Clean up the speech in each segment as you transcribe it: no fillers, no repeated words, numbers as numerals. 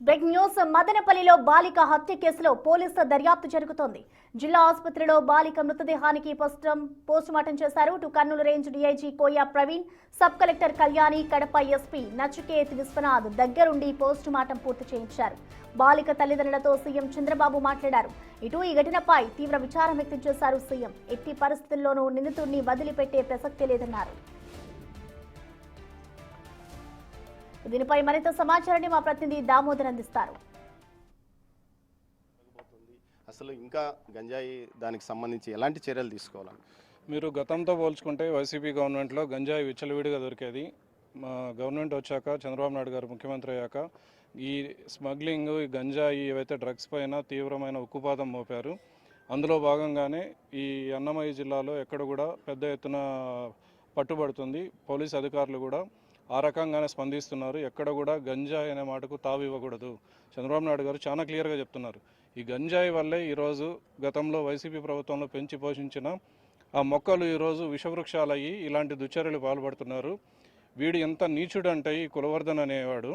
Big news మదనపల్లిలో బాలిక హత్య కేసులో పోలీసుల దర్యాప్తు జరుగుతోంది. జిల్లా ఆసుపత్రిలో బాలిక మృతదేహానికి పోస్టుమార్టం చేశారు. Kurnool range DIG Koya Praveen, sub collector Kalyani, Kadapa SP Nachiket Vishwanath దగ్గరుండి పోస్టుమార్టం పూర్తి చేయించారు. బాలిక తల్లిదండ్రులతో సీఎం చంద్రబాబు మాట్లాడారు. ఇటు ఈ ఘటనపై తీవ్ర విచారం వ్యక్తం చేశారు సీఎం. ఎట్టి పరిస్థితుల్లోనూ నిందితుడిని వదిలిపెట్టే ప్రసక్తే లేదన్నారు. దీనిపై మరింత సమాచారాన్ని మా ప్రతినిధి దామోదర్ అందిస్తారు. అసలు ఇంకా గంజాయి దానికి సంబంధించి ఎలాంటి చర్యలు తీసుకోవాలి? మీరు గతంతో పోల్చుకుంటే వైసీపీ గవర్నమెంట్లో గంజాయి విచ్చలవిడిగా దొరికేది. మా గవర్నమెంట్ వచ్చాక చంద్రబాబు నాయుడు గారు ముఖ్యమంత్రి అయ్యాక ఈ స్మగ్లింగ్, ఈ గంజాయి ఏవైతే డ్రగ్స్ పైన తీవ్రమైన ఉక్కుపాదం మోపారు. అందులో భాగంగానే ఈ అన్నమయ్య జిల్లాలో ఎక్కడ కూడా పెద్ద ఎత్తున పట్టుబడుతుంది. పోలీస్ అధికారులు కూడా ఆ రకంగానే స్పందిస్తున్నారు. ఎక్కడ కూడా గంజాయి అనే మాటకు తావు ఇవ్వకూడదు. చంద్రబాబు నాయుడు గారు చాలా క్లియర్గా చెప్తున్నారు. ఈ గంజాయి వల్లే ఈరోజు గతంలో వైసీపీ ప్రభుత్వంలో పెంచి పోషించిన ఆ మొక్కలు ఈరోజు విషవృక్షాలయ్యి ఇలాంటి దుశ్చర్యలు పాల్పడుతున్నారు. వీడు ఎంత నీచుడు అంటే ఈ కులవర్ధన్ అనేవాడు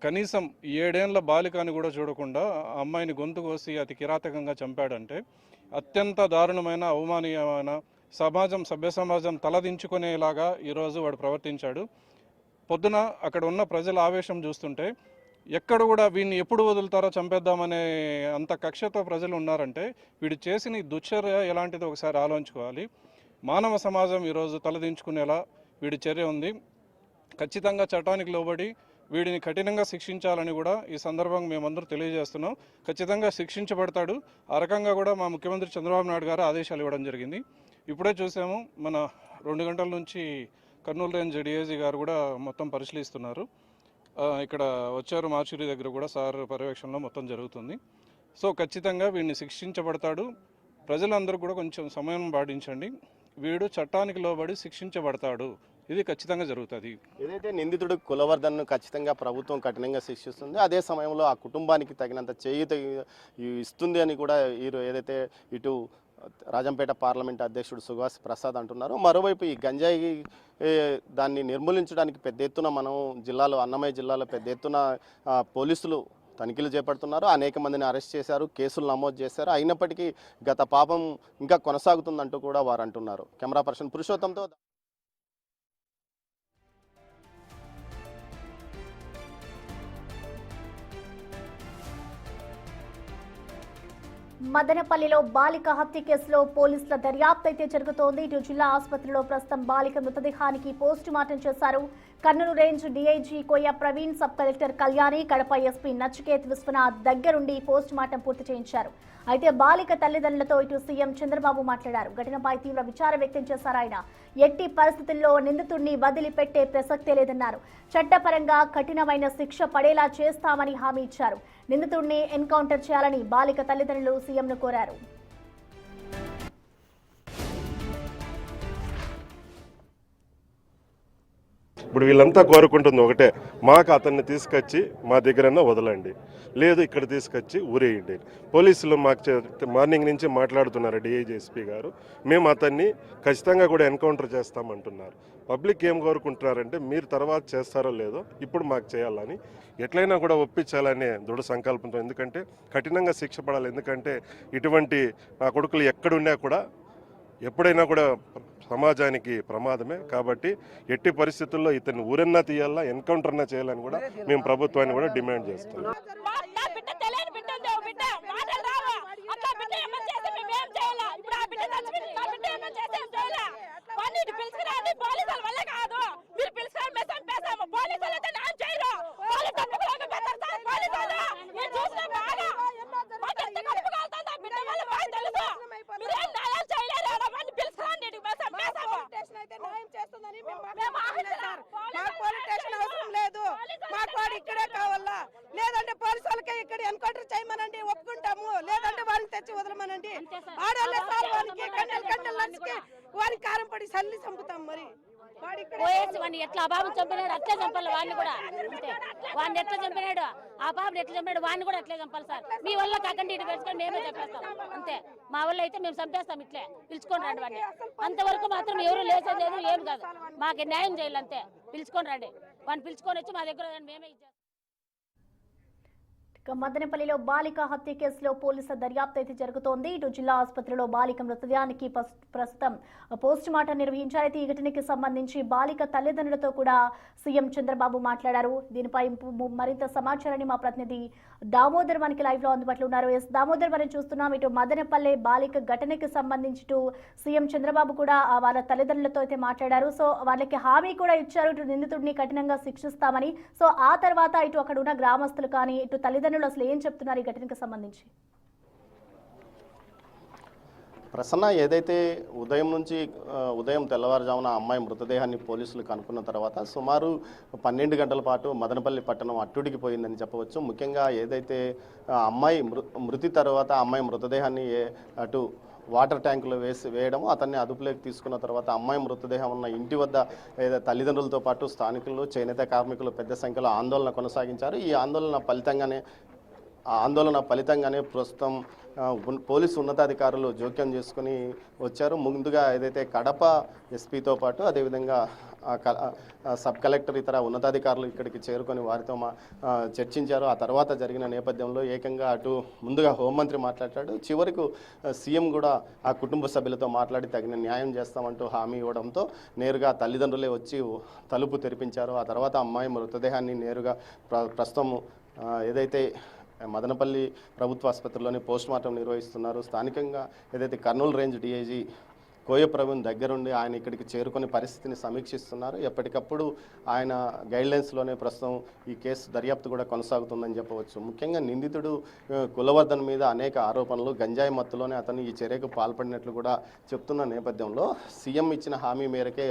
కనీసం 7 ఏళ్ల బాలికని కూడా చూడకుండా అమ్మాయిని గొంతు కోసి అతి కిరాతకంగా చంపాడంటే అత్యంత దారుణమైన అవమానీయమైన సభ్య సమాజం తలదించుకునేలాగా ఈరోజు వాడు ప్రవర్తించాడు. పొద్దున అక్కడ ఉన్న ప్రజల ఆవేశం చూస్తుంటే ఎక్కడ కూడా వీడిని ఎప్పుడు వదులుతారో చంపేద్దామనే అంత కక్షతో ప్రజలు ఉన్నారంటే వీడు చేసిన ఈ దుశ్చర్య ఎలాంటిదో ఒకసారి ఆలోచించుకోవాలి. మానవ సమాజం ఈరోజు తలదించుకునేలా వీడి చర్య ఉంది. ఖచ్చితంగా చట్టానికి లోబడి వీడిని కఠినంగా శిక్షించాలని కూడా ఈ సందర్భంగా మేమందరూ తెలియజేస్తున్నాం. ఖచ్చితంగా శిక్షించబడతాడు. ఆ రకంగా కూడా మా ముఖ్యమంత్రి చంద్రబాబు నాయుడు గారు ఆదేశాలు ఇవ్వడం జరిగింది. ఇప్పుడే చూసాము, మన 2 గంటల నుంచి కర్నూలు రేంజ్ డీఐజీ గారు కూడా మొత్తం పరిశీలిస్తున్నారు. ఇక్కడ వచ్చారు, మార్చురీ దగ్గర కూడా సార్ పర్యవేక్షణలో మొత్తం జరుగుతుంది. సో ఖచ్చితంగా వీడిని శిక్షించబడతాడు. ప్రజలందరూ కూడా కొంచెం సమయం పాటించండి. వీడు చట్టానికి లోబడి శిక్షించబడతాడు. ఇది ఖచ్చితంగా జరుగుతుంది. ఏదైతే నిందితుడు కులవర్ధన్ను ఖచ్చితంగా ప్రభుత్వం కఠినంగా శిక్షిస్తుంది, అదే సమయంలో ఆ కుటుంబానికి తగినంత చేయూత ఇస్తుంది అని కూడా ఏదైతే ఇటు రాజంపేట పార్లమెంట్ అధ్యక్షుడు సుభాష్ ప్రసాద్ అంటున్నారు. మరోవైపు ఈ గంజాయి దాన్ని నిర్మూలించడానికి పెద్ద ఎత్తున మనం జిల్లాలో, అన్నమయ్య జిల్లాలో పెద్ద ఎత్తున పోలీసులు తనిఖీలు చేపడుతున్నారు. అనేక మందిని అరెస్ట్ చేశారు, కేసులు నమోదు చేశారు. అయినప్పటికీ గత పాపం ఇంకా కొనసాగుతుందంటూ కూడా వారు అంటున్నారు. కెమెరా పర్సన్ పురుషోత్తంతో మదనపల్లిలో బాలిక హత్య కేసులో పోలీసుల దర్యాప్తు అయితే జరుగుతోంది. ఇటు జిల్లా ఆసుపత్రిలో ప్రస్తుతం బాలిక మృతదేహానికి పోస్టుమార్టం చేశారు. Kurnool range DIG Koya Praveen, sub collector Kalyani, Kadapa SP Nachiket Vishwanath దగ్గరుండి పోస్టుమార్టం పూర్తి చేయించారు. అయితే బాలిక తల్లిదండ్రులతో ఇటు సీఎం చంద్రబాబు మాట్లాడారు. ఘటనపై తీవ్ర విచారం వ్యక్తం చేశారు ఆయన. ఎట్టి పరిస్థితుల్లో నిందితుడిని వదిలిపెట్టే ప్రసక్తే లేదన్నారు. చట్టపరంగా కఠినమైన శిక్ష పడేలా చేస్తామని హామీ ఇచ్చారు. నిందితుడిని ఎన్కౌంటర్ చేయాలని బాలిక తల్లిదండ్రులు సీఎంను కోరారు. ఇప్పుడు వీళ్ళంతా కోరుకుంటుంది ఒకటే, మాకు అతన్ని తీసుకొచ్చి మా దగ్గరన్నా వదలండి, లేదు ఇక్కడ తీసుకొచ్చి ఊరేయండి. పోలీసులు మాకు మార్నింగ్ నుంచి మాట్లాడుతున్నారు డీఐజీ ఎస్పీ గారు, మేము అతన్ని ఖచ్చితంగా కూడా ఎన్కౌంటర్ చేస్తామంటున్నారు. పబ్లిక్ ఏం కోరుకుంటున్నారంటే మీరు తర్వాత చేస్తారో లేదో ఇప్పుడు మాకు చేయాలని, ఎట్లయినా కూడా ఒప్పించాలనే దృఢ సంకల్పంతో, ఎందుకంటే కఠినంగా శిక్ష పడాలి. ఎందుకంటే ఇటువంటి నా కొడుకులు ఎక్కడున్నా కూడా ఎప్పుడైనా కూడా సమాజానికి ప్రమాదమే. కాబట్టి ఎట్టి పరిస్థితుల్లో ఇతన్ని ఊరన్నా తీయాలా, ఎన్కౌంటర్నా చేయాలని కూడా మేము ప్రభుత్వాన్ని కూడా డిమాండ్ చేస్తున్నాం. ఇక్కడే కావాలా, లేదంటే పోలీసు వాళ్ళకి ఇక్కడ ఎన్కౌంటర్ చేయమనండి, ఒప్పుకుంటాము. లేదంటే వాడిని తెచ్చి వదలమనండి. ఆడవాళ్ళే సార్ వానికి కంటలు నచ్చుకి వాడికి కారం పడి సల్లి చంపుతాం. మరి వాడిని ఎట్లా ఆ బాబు చంపినాడు అట్లే చంపాలి. వాడిని కూడా అంతే, వాడిని ఎట్లా చంపినాడు ఆ బాబుని ఎట్లా చంపినాడు వాడిని కూడా అట్లే చంపాలి సార్. మీ వల్ల కాకండి ఇటు పెట్టుకొని మేమే చెప్పేస్తాం అంతే. మా వల్ల అయితే మేము చంపేస్తాం. ఇట్లే పిలుచుకొని రండి వాడిని. అంతవరకు మాత్రం ఎవరు లేసేది లేదు, ఏం కాదు. మాకు న్యాయం చేయాలి అంతే. పిలుచుకొని రండి, వాడిని పిలుచుకొని వచ్చి మా దగ్గర మేమే ఇచ్చేస్తాం. ఇక మదనపల్లిలో బాలిక హత్య కేసులో పోలీసుల దర్యాప్తు అయితే జరుగుతోంది. ఇటు జిల్లా ఆసుపత్రిలో బాలిక మృతదేహానికి ప్రస్తుతం పోస్ట్ మార్టం నిర్వహించారు. అయితే ఈ ఘటనకి సంబంధించి బాలిక తల్లిదండ్రులతో కూడా సీఎం చంద్రబాబు మాట్లాడారు. దీనిపై మరింత సమాచారాన్ని మా ప్రతినిధి దామోదర్ మనకి లైవ్ లో అందుబాటులో ఉన్నారు. ఎస్ దామోదర్, మనం చూస్తున్నాం ఇటు మదనపల్లి బాలిక ఘటనకి సంబంధించి ఇటు సీఎం చంద్రబాబు కూడా వాళ్ళ తల్లిదండ్రులతో అయితే మాట్లాడారు. సో వాళ్ళకి హామీ కూడా ఇచ్చారు, ఇటు నిందితుడిని కఠినంగా శిక్షిస్తామని. సో ఆ తర్వాత ఇటు అక్కడ ఉన్న గ్రామస్తులు కానీ ఇటు తల్లిదండ్రులు అసలు ఏం చెప్తున్నారు ఈ ఘటనకు సంబంధించి? ప్రసన్న, ఏదైతే ఉదయం తెల్లవారుజామున అమ్మాయి మృతదేహాన్ని పోలీసులు కనుక్కున్న తర్వాత సుమారు 12 గంటల పాటు మదనపల్లి పట్టణం అట్టుడికి పోయిందని చెప్పవచ్చు. ముఖ్యంగా ఏదైతే అమ్మాయి మృతి తర్వాత అమ్మాయి మృతదేహాన్ని అటు వాటర్ ట్యాంకులో వేయడం, అతన్ని అదుపులోకి తీసుకున్న తర్వాత అమ్మాయి మృతదేహం ఉన్న ఇంటి వద్ద తల్లిదండ్రులతో పాటు స్థానికులు, చేనేత కార్మికులు పెద్ద సంఖ్యలో ఆందోళన కొనసాగించారు. ఈ ఆందోళన ఫలితంగానే ప్రస్తుతం పోలీసు ఉన్నతాధికారులు జోక్యం చేసుకుని వచ్చారు. ముందుగా ఏదైతే కడప ఎస్పీతో పాటు అదేవిధంగా సబ్ కలెక్టర్ ఇతర ఉన్నతాధికారులు ఇక్కడికి చేరుకొని వారితో చర్చించారు. ఆ తర్వాత జరిగిన నేపథ్యంలో ఏకంగా అటు ముందుగా హోంమంత్రి మాట్లాడాడు. చివరకు సీఎం కూడా ఆ కుటుంబ సభ్యులతో మాట్లాడి తగిన న్యాయం చేస్తామంటూ హామీ ఇవ్వడంతో నేరుగా తల్లిదండ్రులే వచ్చి తలుపు తెరిపించారు. ఆ తర్వాత అమ్మాయి మృతదేహాన్ని నేరుగా ప్రస్తుతం ఏదైతే మదనపల్లి ప్రభుత్వ ఆసుపత్రిలోని పోస్ట్ మార్టం నిర్వహిస్తున్నారు. స్థానికంగా ఏదైతే కర్నూలు రేంజ్ డీఐజీ కోయ ప్రవీణ్ దగ్గరుండి ఆయన ఇక్కడికి చేరుకొని పరిస్థితిని సమీక్షిస్తున్నారు. ఎప్పటికప్పుడు ఆయన గైడ్లైన్స్లోనే ప్రస్తుతం ఈ కేసు దర్యాప్తు కూడా కొనసాగుతుందని చెప్పవచ్చు. ముఖ్యంగా నిందితుడు కులవర్ధన్ మీద అనేక ఆరోపణలు, గంజాయి మత్తులోనే అతను ఈ చర్యకు పాల్పడినట్లు కూడా చెప్తున్న నేపథ్యంలో సీఎం ఇచ్చిన హామీ మేరకే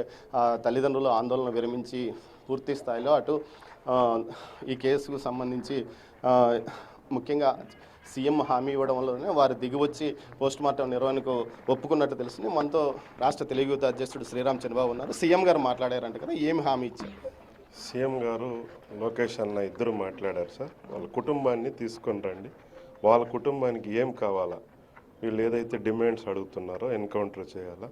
తల్లిదండ్రులు ఆందోళన విరమించి పూర్తి స్థాయిలో అటు ఈ కేసుకు సంబంధించి ముఖ్యంగా సీఎం హామీ ఇవ్వడం వల్లనే వారు దిగివచ్చి పోస్ట్ మార్టం నిర్వహణకు ఒప్పుకున్నట్టు తెలిసింది. మనతో రాష్ట్ర తెలుగు యువత అధ్యక్షుడు శ్రీరామ్ చంద్రబాబు ఉన్నారు. సీఎం గారు మాట్లాడారంట కదా, ఏమి హామీ ఇచ్చారు? సీఎం గారు లోకేష్ అన్న ఇద్దరు మాట్లాడారు సార్. వాళ్ళ కుటుంబాన్ని తీసుకొని రండి, వాళ్ళ కుటుంబానికి ఏం కావాలా, వీళ్ళు ఏదైతే డిమాండ్స్ అడుగుతున్నారో ఎన్కౌంటర్ చేయాలా,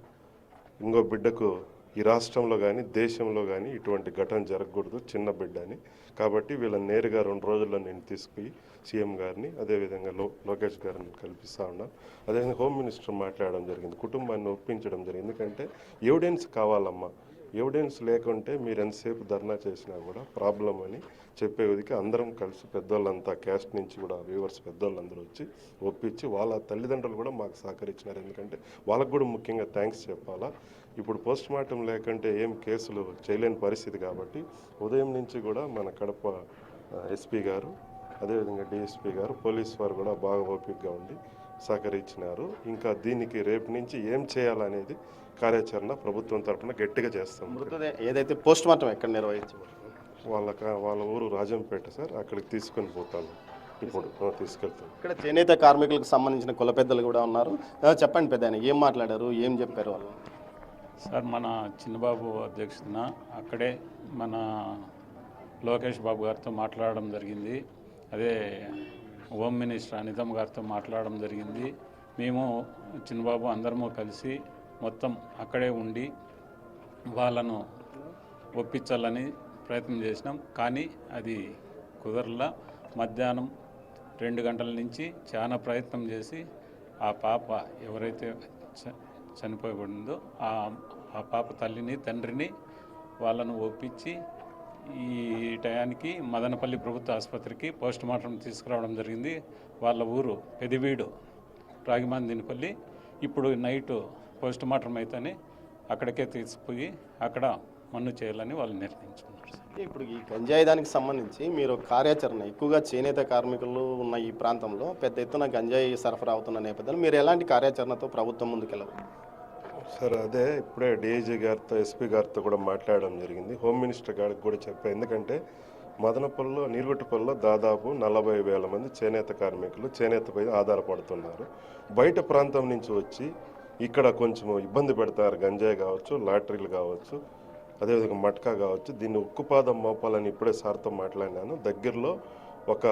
ఇంకో బిడ్డకు ఈ రాష్ట్రంలో కానీ దేశంలో కానీ ఇటువంటి ఘటన జరగకూడదు, చిన్న బిడ్డ అని. కాబట్టి వీళ్ళని నేరుగా 2 రోజుల్లో నేను తీసుకుని సీఎం గారిని అదేవిధంగా లోకేష్ గారిని కల్పిస్తూ ఉన్నాను. అదేవిధంగా హోమ్ మినిస్టర్ మాట్లాడడం జరిగింది, కుటుంబాన్ని ఒప్పించడం జరిగింది. ఎందుకంటే ఎవిడెన్స్ కావాలమ్మా, ఎవిడెన్స్ లేకుంటే మీరు ఎంతసేపు ధర్నా చేసినా కూడా ప్రాబ్లం అని చెప్పేదికి అందరం కలిసి పెద్దోళ్ళంతా క్యాస్ట్ నుంచి కూడా వ్యూవర్స్ పెద్దోళ్ళందరూ వచ్చి ఒప్పించి వాళ్ళ తల్లిదండ్రులు కూడా మాకు సహకరించినారు. ఎందుకంటే వాళ్ళకు కూడా ముఖ్యంగా థ్యాంక్స్ చెప్పాలా. ఇప్పుడు పోస్ట్ మార్టం లేకుంటే ఏం కేసులు చేయలేని పరిస్థితి కాబట్టి ఉదయం నుంచి కూడా మన కడప ఎస్పీ గారు అదేవిధంగా డిఎస్పీ గారు పోలీస్ వారు కూడా బాగా ఓపికగా ఉండి సహకరించినారు. ఇంకా దీనికి రేపు నుంచి ఏం చేయాలనేది కార్యాచరణ ప్రభుత్వం తరఫున గట్టిగా చేస్తాం. ఏదైతే పోస్ట్ మార్టం ఎక్కడ నిర్వహించబడుతుంది? వాళ్ళ ఊరు రాజంపేట సార్, అక్కడికి తీసుకొని పోతాను, ఇప్పుడు తీసుకెళ్తాం. ఇక్కడ చేనేత కార్మికులకు సంబంధించిన కుల పెద్దలు కూడా ఉన్నారు. చెప్పండి పెద్ద, ఏం మాట్లాడారు, ఏం చెప్పారు వాళ్ళు? సార్, మన చిన్నబాబు అధ్యక్షతన అక్కడే మన లోకేష్ బాబు గారితో మాట్లాడడం జరిగింది. అదే హోమ్ మినిస్టర్ అనితమ్మ గారితో మాట్లాడడం జరిగింది. మేము చిన్నబాబు అందరము కలిసి మొత్తం అక్కడే ఉండి వాళ్ళను ఒప్పించాలని ప్రయత్నం చేసినాం. కానీ అది కుదరలా. మధ్యాహ్నం 2 గంటల నుంచి చాలా ప్రయత్నం చేసి ఆ పాప ఎవరైతే చనిపోబడిందో ఆ పాప తల్లిని తండ్రిని వాళ్ళను ఒప్పించి ఈ టయానికి మదనపల్లి ప్రభుత్వ ఆసుపత్రికి పోస్ట్ మార్టం తీసుకురావడం జరిగింది. వాళ్ళ ఊరు పెదివీడు రాగిమాందినిపల్లి. ఇప్పుడు నైటు పోస్ట్ మార్టం అయితేనే అక్కడికే తీసుకుపోయి అక్కడ మన్ను చేయాలని వాళ్ళు నిర్ణయించుకున్నారు. ఇప్పుడు ఈ గంజాయి దానికి సంబంధించి మీరు కార్యాచరణ ఎక్కువగా చేనేత కార్మికులు ఉన్న ఈ ప్రాంతంలో పెద్ద ఎత్తున గంజాయి సరఫరా అవుతున్న నేపథ్యంలో మీరు ఎలాంటి కార్యాచరణతో ప్రభుత్వం ముందుకెళ్ళవు? సార్, అదే ఇప్పుడే డిఐజీ గారితో ఎస్పీ గారితో కూడా మాట్లాడడం జరిగింది. హోమ్ మినిస్టర్ గారికి కూడా చెప్పారు. ఎందుకంటే మదనపల్లిలో నీరుగుట్టపల్లిలో దాదాపు 40,000 మంది చేనేత కార్మికులు చేనేతపై ఆధారపడుతున్నారు. బయట ప్రాంతం నుంచి వచ్చి ఇక్కడ కొంచెం ఇబ్బంది పెడతారు. గంజాయి కావచ్చు, లాటరీలు కావచ్చు, అదేవిధంగా మట్కా కావచ్చు. దీన్ని ఉక్కుపాదం మోపాలని ఇప్పుడే సార్తో మాట్లాడినాను. దగ్గరలో ఒక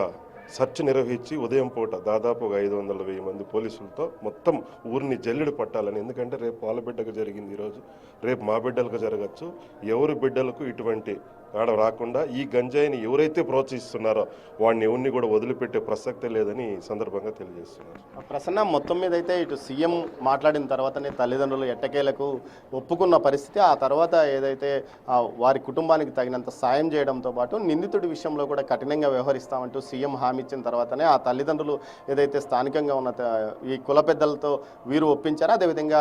సెర్చ్ నిర్వహించి ఉదయం పూట దాదాపు 500-1000 మంది పోలీసులతో మొత్తం ఊరిని జల్లెడు పట్టాలని. ఎందుకంటే రేపు వాళ్ళ బిడ్డకు జరిగింది ఈరోజు, రేపు మా బిడ్డలకు జరగచ్చు. ఎవరి బిడ్డలకు ఇటువంటి ఆడ రాకుండా ఈ గంజాయిని ఎవరైతే ప్రోత్సహిస్తున్నారో వాడిని ఎవరిని కూడా వదిలిపెట్టే ప్రసక్తే లేదని ఈ సందర్భంగా తెలియజేస్తున్నారు. ప్రసన్న, మొత్తం మీద అయితే ఇటు సీఎం మాట్లాడిన తర్వాతనే తల్లిదండ్రులు ఎట్టకేలకు ఒప్పుకున్న పరిస్థితి. ఆ తర్వాత ఏదైతే వారి కుటుంబానికి తగినంత సాయం చేయడంతో పాటు నిందితుడి విషయంలో కూడా కఠినంగా వ్యవహరిస్తామంటూ సీఎం హామీ ఇచ్చిన తర్వాతనే ఆ తల్లిదండ్రులు ఏదైతే స్థానికంగా ఉన్న ఈ కుల పెద్దలతో వీరు ఒప్పించారో, అదేవిధంగా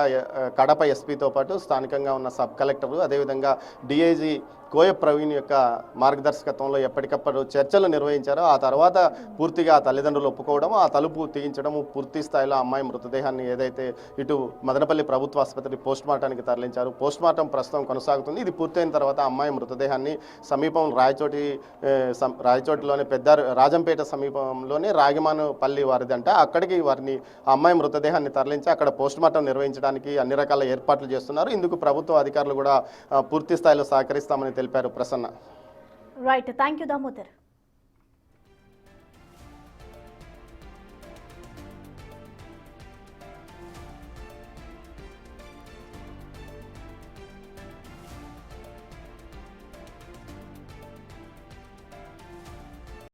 కడప ఎస్పీతో పాటు స్థానికంగా ఉన్న సబ్ కలెక్టరు, అదేవిధంగా డిఐజీ కోయ ప్రవీణ్ యొక్క మార్గదర్శకత్వంలో ఎప్పటికప్పుడు చర్చలు నిర్వహించారో ఆ తర్వాత పూర్తిగా ఆ తల్లిదండ్రులు ఒప్పుకోవడం, ఆ తలుపు తీయించడం, పూర్తి స్థాయిలో అమ్మాయి మృతదేహాన్ని ఏదైతే ఇటు మదనపల్లి ప్రభుత్వ ఆసుపత్రి పోస్ట్మార్టానికి తరలించారు. పోస్ట్మార్టం ప్రస్తుతం కొనసాగుతుంది. ఇది పూర్తయిన తర్వాత అమ్మాయి మృతదేహాన్ని సమీపం రాయచోటిలోని పెద్ద రాజంపేట సమీపంలోనే రాగిమానుపల్లి వారిదంట, అక్కడికి వారిని అమ్మాయి మృతదేహాన్ని తరలించి అక్కడ పోస్ట్మార్టం నిర్వహించడానికి అన్ని రకాల ఏర్పాట్లు చేస్తున్నారు. ఇందుకు ప్రభుత్వ అధికారులు కూడా పూర్తి స్థాయిలో సహకరిస్తామని తెలిపారు. Prasanna. Right, thank you Damodar.